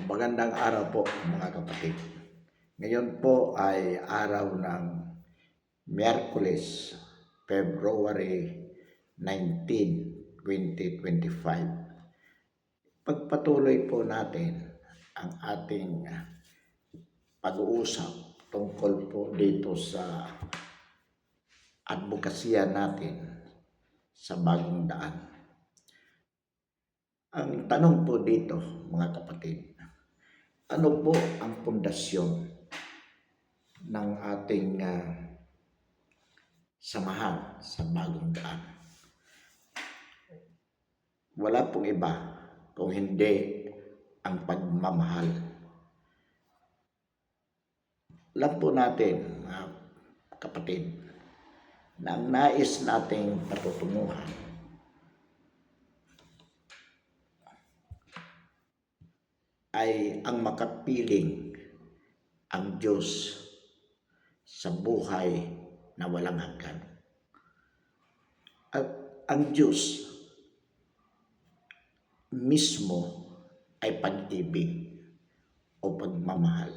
Magandang araw po mga kapatid. Ngayon po ay araw ng Miyerkules, February 19, 2025. Pagpatuloy po natin ang ating pag-uusap tungkol po dito sa advokasya natin sa bagong daan. Ang tanong po dito mga kapatid, ano po ang pundasyon ng ating samahan sa bagong daan? Wala pong iba kung hindi ang pagmamahal. Alam po natin mga kapatid na ang nais nating patutunguhan ay ang makapiling ang Diyos sa buhay na walang hanggan. At ang Diyos mismo ay pag-ibig o pagmamahal.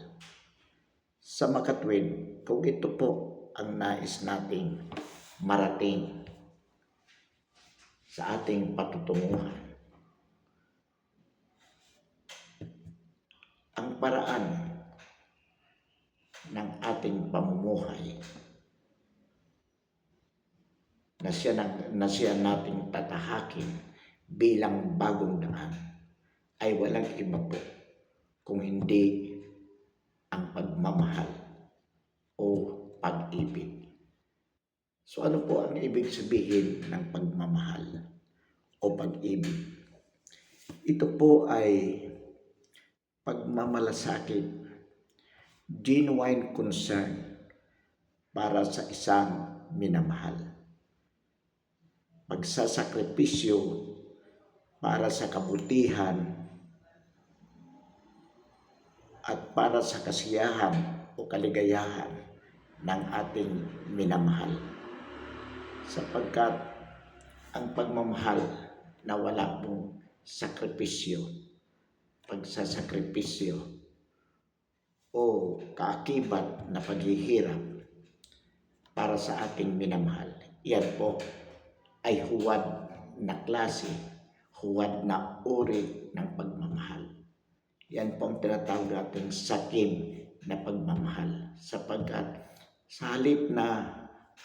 Sa makatwid, kung ito po ang nais nating marating sa ating patutunguhan, ang paraan ng ating pamumuhay na siya nating tatahakin bilang bagong daan ay walang iba po kung hindi ang pagmamahal o pag-ibig. So ano po ang ibig sabihin ng pagmamahal o pag-ibig? Ito po ay pagmamalasakit, genuine concern para sa isang minamahal. Pagsasakripisyo para sa kabutihan at para sa kasiyahan o kaligayahan ng ating minamahal. Sapagkat ang pagmamahal na wala pong sakripisyo, pagsasakripisyo o kaakibat na paghihirap para sa ating minamahal, yan po ay huwad na klase, huwad na uri ng pagmamahal. Yan po ang tinatawag natin sakim na pagmamahal, sapagkat sa halip na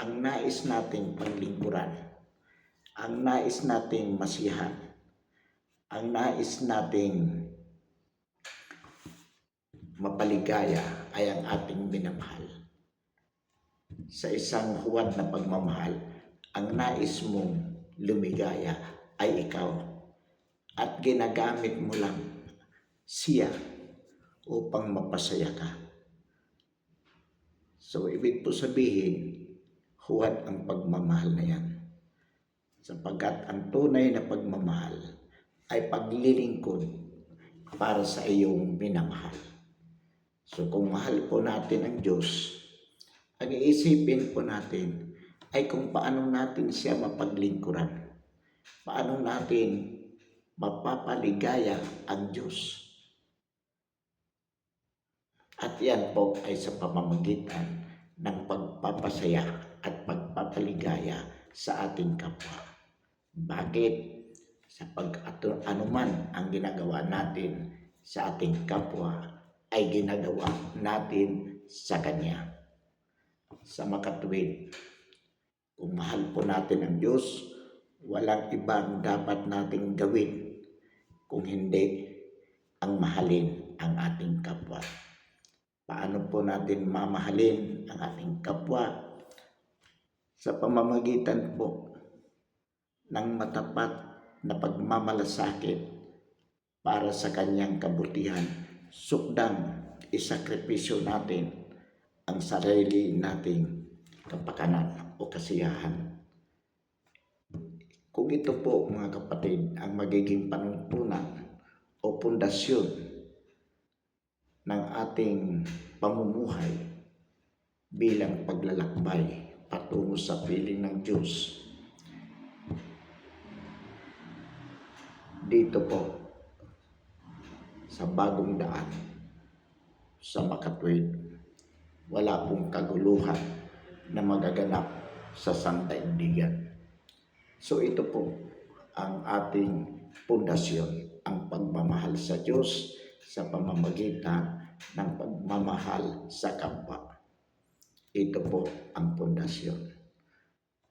ang nais nating paglingkuran, ang nais nating masiyahan, ang nais nating mapaligaya ay ang ating minamahal. Sa isang huwad na pagmamahal, ang nais mong lumigaya ay ikaw at ginagamit mo lang siya upang mapasaya ka. So ibig po sabihin, huwad ang pagmamahal na yan. Sapagkat ang tunay na pagmamahal ay paglilingkod para sa iyong minamahal. So kung mahal po natin ang Diyos, ang iisipin po natin ay kung paano natin siya mapaglingkuran. Paano natin mapapaligaya ang Diyos. At yan po ay sa pamamagitan ng pagpapasaya at pagpapaligaya sa ating kapwa. Bakit? Anuman ang ginagawa natin sa ating kapwa ay ginagawa natin sa Kanya. Sa makatwid, kung mahal po natin ang Diyos, walang ibang dapat nating gawin kung hindi ang mahalin ang ating kapwa. Paano po natin mamahalin ang ating kapwa? Sa pamamagitan po ng matapat na pagmamalasakit para sa kanyang kabutihan, sukdang isakripisyo natin ang sarili nating kapakanan o kasiyahan. Kung ito po mga kapatid ang magiging panuntunan o pundasyon ng ating pamumuhay bilang paglalakbay patungo sa piling ng Diyos, dito po sa bagong daan sa makatwid. Wala pong kaguluhan na magaganap sa sandaigdigan. So ito po ang ating pundasyon, ang pagmamahal sa Diyos sa pamamagitan ng pagmamahal sa kapwa. Ito po ang pundasyon.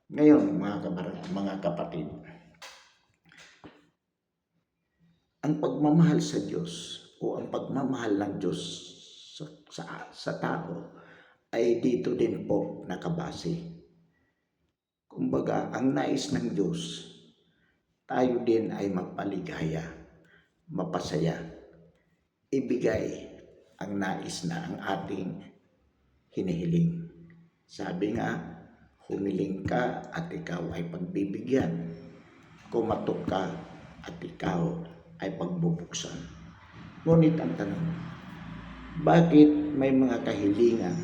Ngayon mga kapatid, ang pagmamahal sa Diyos o ang pagmamahal ng Diyos sa tao ay dito din po nakabase. Kumbaga, ang nais ng Diyos, tayo din ay mapaligaya, mapasaya, ibigay ang nais na ang ating hinihiling. Sabi nga, humiling ka at ikaw ay pagbibigyan. Kumatok ka at ikaw ay pagbubuksan. Ngunit ang tanong, bakit may mga kahilingan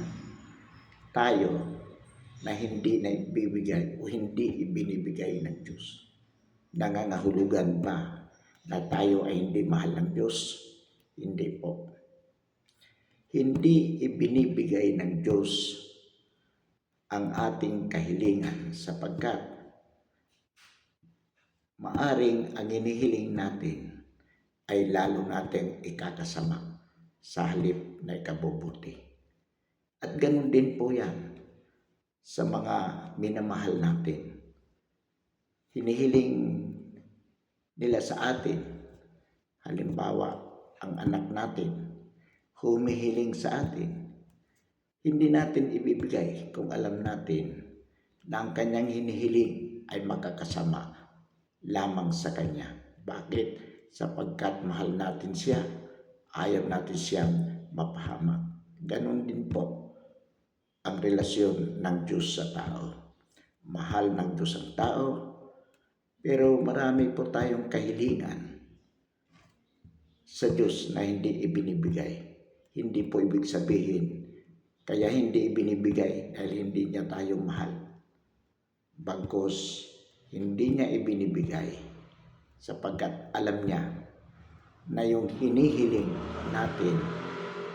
tayo na hindi na ibibigay o hindi ibinibigay ng Diyos? Nangangahulugan ba na tayo ay hindi mahal ng Diyos? Hindi po. Hindi ibinibigay ng Diyos ang ating kahilingan sapagkat maaring ang hinihiling natin ay lalo nating ikakasama sa halip na ikabubuti. At ganun din po yan sa mga minamahal natin. Hinihiling nila sa atin, halimbawa ang anak natin, humihiling sa atin, hindi natin ibibigay kung alam natin na ang kanyang hinihiling ay makakasama lamang sa kanya. Bakit? Sapagkat mahal natin siya, ayaw natin siyang mapahamak. Ganon din po ang relasyon ng Diyos sa tao. Mahal ng Diyos ang tao, pero marami po tayong kahilingan sa Diyos na hindi ibinibigay. Hindi po ibig sabihin kaya hindi ibinibigay dahil hindi niya tayo mahal. Bagkus hindi niya ibinibigay sapagkat alam niya na yung hinihiling natin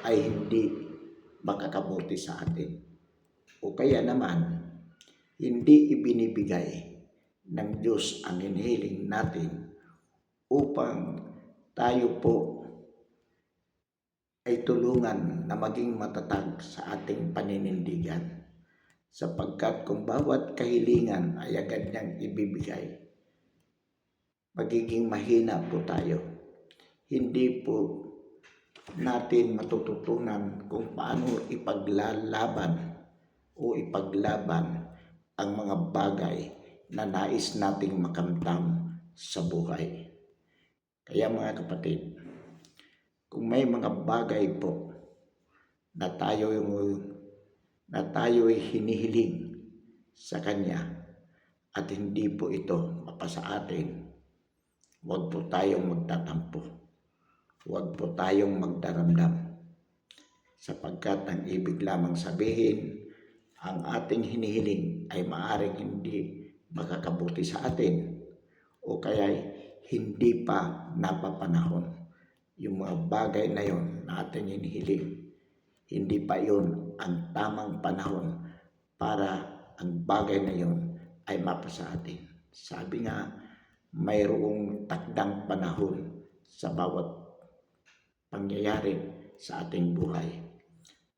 ay hindi makakabuti sa atin. O kaya naman, hindi ibinibigay ng Diyos ang hinihiling natin upang tayo po ay tulungan na maging matatag sa ating paninindigan. Sapagkat kung bawat kahilingan ay agad niyang ibibigay, magiging mahina po tayo. Hindi po natin matututunan kung paano ipaglalaban o ipaglaban ang mga bagay na nais nating makamtam sa buhay. Kaya mga kapatid, kung may mga bagay po na tayo'y hinihiling sa Kanya at hindi po ito mapasa atin, huwag po tayong magtatampo. Huwag po tayong magdaramdam. Sapagkat ang ibig lamang sabihin, ang ating hinihiling ay maaaring hindi makakabuti sa atin o kaya hindi pa napapanahon. Yung mga bagay na yon na ating hinihiling, hindi pa yon ang tamang panahon para ang bagay na yon ay mapasa atin. Sabi nga, mayroong takdang panahon sa bawat pangyayari sa ating buhay.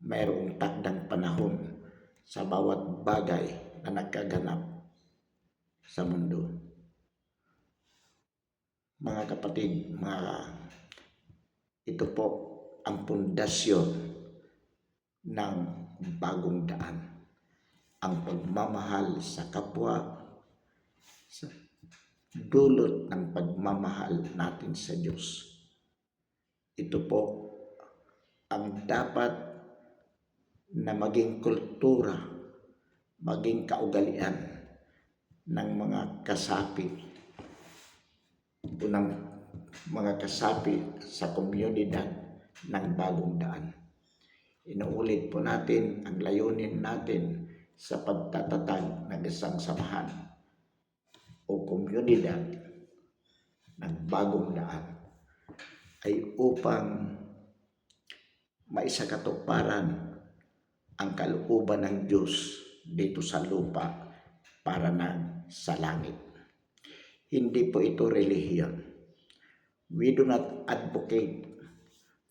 Mayroong takdang panahon sa bawat bagay na nagkaganap sa mundo. Mga kapatid, ito po ang pundasyon ng bagong daan. Ang pagmamahal sa kapwa, sa dulot ng pagmamahal natin sa Diyos. Ito po ang dapat na maging kultura, maging kaugalian ng mga kasapi o ng mga kasapi sa komunidad ng bagong daan. Inuulit po natin ang layunin natin sa pagtatatag ng isang samahan o komunidad ng bagong daan ay upang maisakatuparan ang kalooban ng Diyos dito sa lupa para na sa langit. Hindi po ito relihiyon. We do not advocate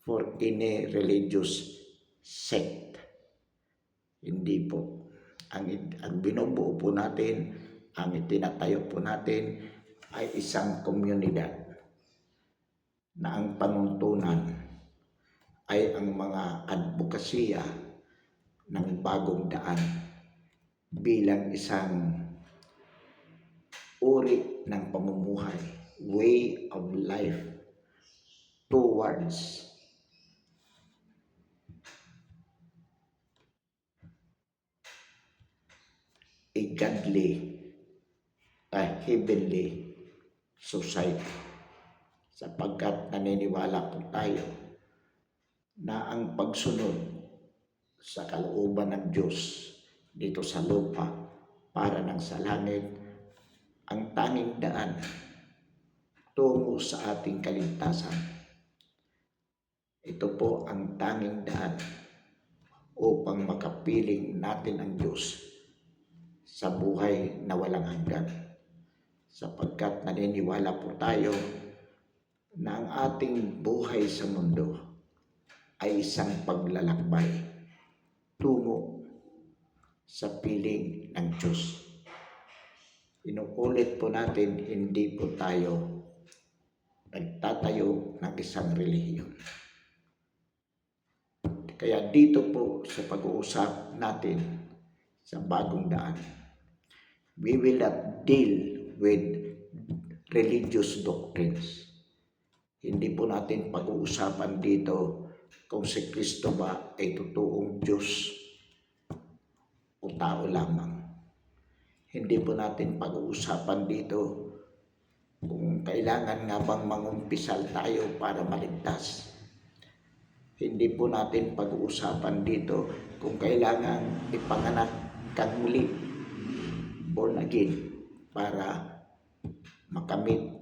for any religious sect. Hindi po. Ang binubuo po natin, ang itinatayo po natin ay isang komunidad na ang panuntunan ay ang mga advokasya ng bagong daan bilang isang uri ng pamumuhay, way of life towards a godly, a heavenly society. Sapagkat naniniwala po tayo na ang pagsunod sa kalooban ng Diyos dito sa lupa para ng sa langit ang tanging daan tungo sa ating kaligtasan. Ito po ang tanging daan upang makapiling natin ang Diyos sa buhay na walang hanggan. Sapagkat naniniwala po tayo na ang ating buhay sa mundo ay isang paglalakbay tungo sa piling ng Diyos. Inuulit po natin, hindi po tayo nagtatayo ng isang relihiyon. Kaya dito po sa pag-uusap natin sa bagong daan, we will not deal with religious doctrines. Hindi po natin pag-uusapan dito kung si Kristo ba ay totoong Diyos o tao lamang. Hindi po natin pag-uusapan dito kung kailangan nga bang mangumpisal tayo para maligtas. Hindi po natin pag-uusapan dito kung kailangan ipanganak kang muli, born again, para makamit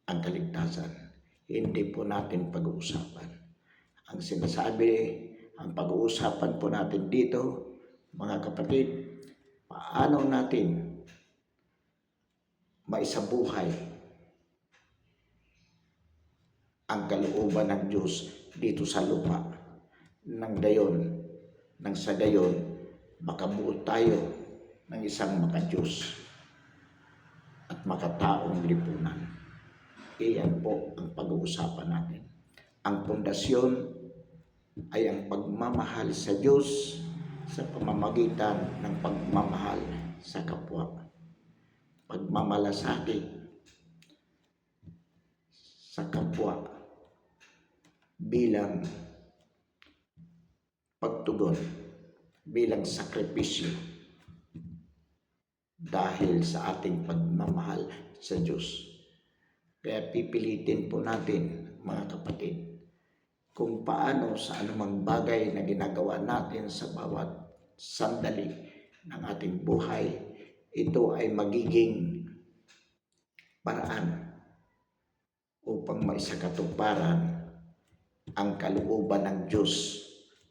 ang kaligtasan. Hindi po natin pag-uusapan. Ang sinasabi, ang pag-uusapan po natin dito, mga kapatid, paano natin maisabuhay ang kalooban ng Diyos dito sa lupa. Nang sa gayon, makabuo tayo ng isang makadiyos at makataong lipunan. Iyan po ang pag-uusapan natin. Ang pundasyon ay ang pagmamahal sa Diyos sa pamamagitan ng pagmamahal sa kapwa. Pagmamalasakit sa kapwa bilang pagtugon, bilang sakripisyo dahil sa ating pagmamahal sa Diyos. Kaya pipilitin po natin, mga kapatid, kung paano sa anumang bagay na ginagawa natin sa bawat sandali ng ating buhay, ito ay magiging paraan upang maisakatuparan ang kalooban ng Diyos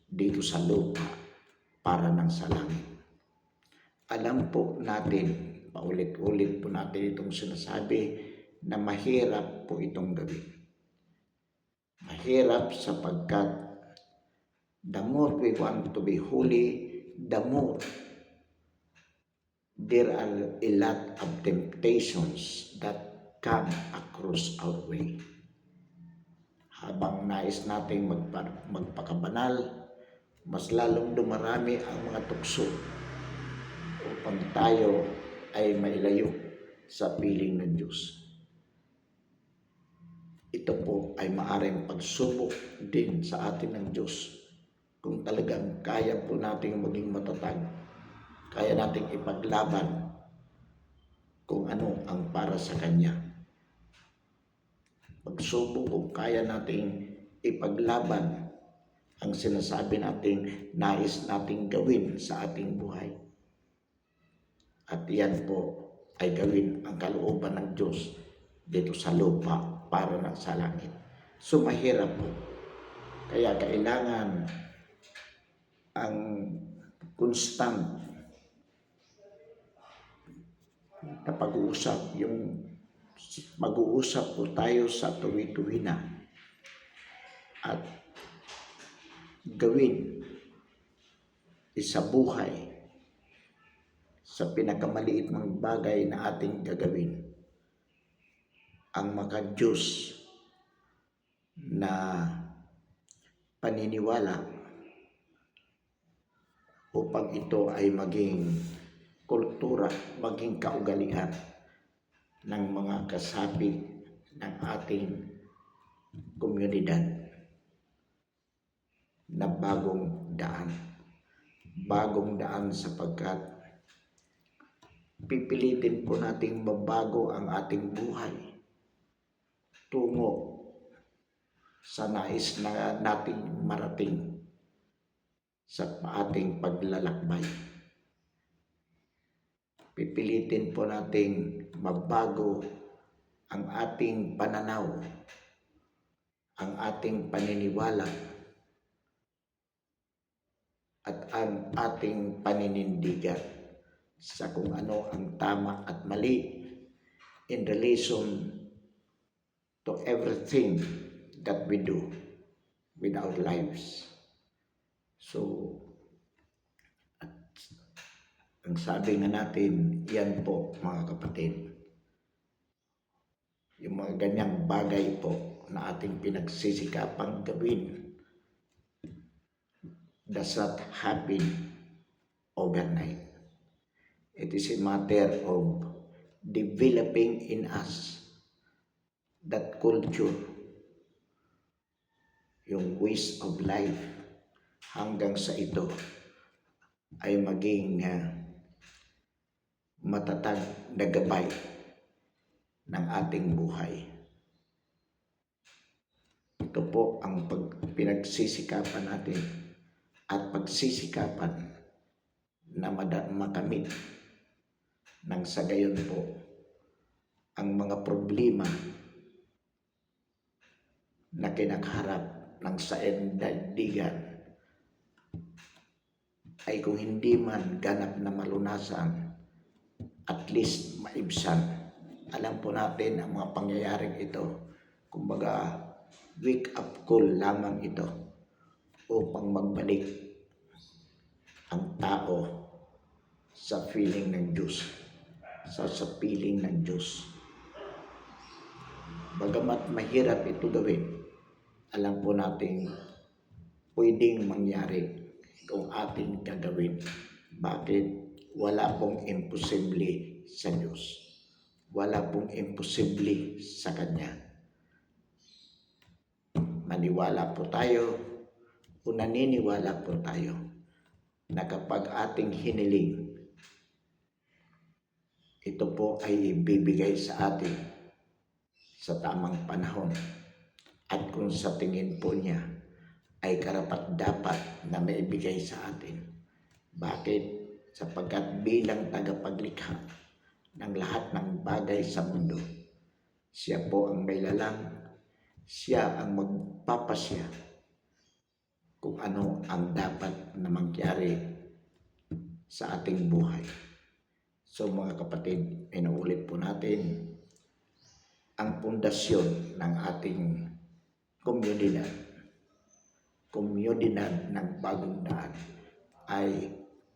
dito sa lupa para ng sa langit. Alam po natin, paulit-ulit po natin itong sinasabi, na mahirap po itong gawin. Mahirap sapagkat the more we want to be holy, the more there are a lot of temptations that come across our way. Habang nais nating magpakabanal, mas lalong dumarami ang mga tukso upang tayo ay mailayo sa piling ng Diyos. Ito po ay maaaring pagsubok din sa atin ng Diyos kung talagang kaya po nating maging matatag, kaya nating ipaglaban kung ano ang para sa Kanya. Pagsubok kung kaya nating ipaglaban ang sinasabi nating nais nating gawin sa ating buhay. At yan po ay gawin ang kalooban ng Diyos dito sa lupa para ng sa langit. So mahirap po. Kaya kailangan ang constant na pag-uusap, yung mag-uusap po tayo sa tuwi-tuwi na at gawin isabuhay sa pinakamaliit ng bagay na ating gagawin ang maka-Diyos na paniniwala upang ito ay maging kultura, maging kaugalian ng mga kasapi ng ating komunidad na bagong daan. Bagong daan sapagkat pipilitin po nating mabago ang ating buhay tungo sa nais na nating marating sa ating paglalakbay. Pipilitin po nating mabago ang ating pananaw, ang ating paniniwala, at ang ating paninindigan sa kung ano ang tama at mali in relation to everything that we do with our lives. So, ang sabi nga natin, yan po mga kapatid, yung mga ganyang bagay po na ating pinagsisikapang gawin does not happen overnight. It is a matter of developing in us that culture, yung ways of life, hanggang sa ito ay maging matatag na gabay ng ating buhay. Ito po ang pinagsisikapan natin at pagsisikapan na makamit nang sa gayon po ang mga problema na kinakaharap ng saindaigdigan ay kung hindi man ganap na malunasan, at least maibsan. Alam po natin ang mga pangyayaring ito, kumbaga wake up call lamang ito upang magbalik ang tao sa feeling ng Diyos, sa piling ng Diyos. Bagamat mahirap ito gawin, alam po natin pwedeng mangyari kung ating gagawin. Bakit? Wala pong imposible sa Diyos. Wala pong imposible sa Kanya. Maniwala po tayo o naniniwala po tayo na kapag ating hiniling, ito po ay ibibigay sa atin sa tamang panahon at kung sa tingin po niya ay karapat-dapat na maibigay sa atin. Bakit? Sapagkat bilang tagapaglikha ng lahat ng bagay sa mundo, siya po ang may lalang, siya ang magpapasya kung ano ang dapat na mangyari sa ating buhay. So mga kapatid, inuulit po natin ang pundasyon ng ating komunidad ng bagong daan ay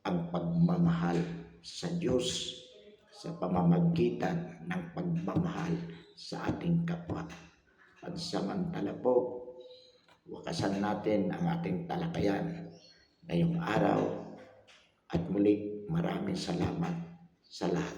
ang pagmamahal sa Diyos sa pamamagitan ng pagmamahal sa ating kapwa. Pansamantala po, wakasan natin ang ating talakayan ngayong araw at muli maraming salamat sa lahat.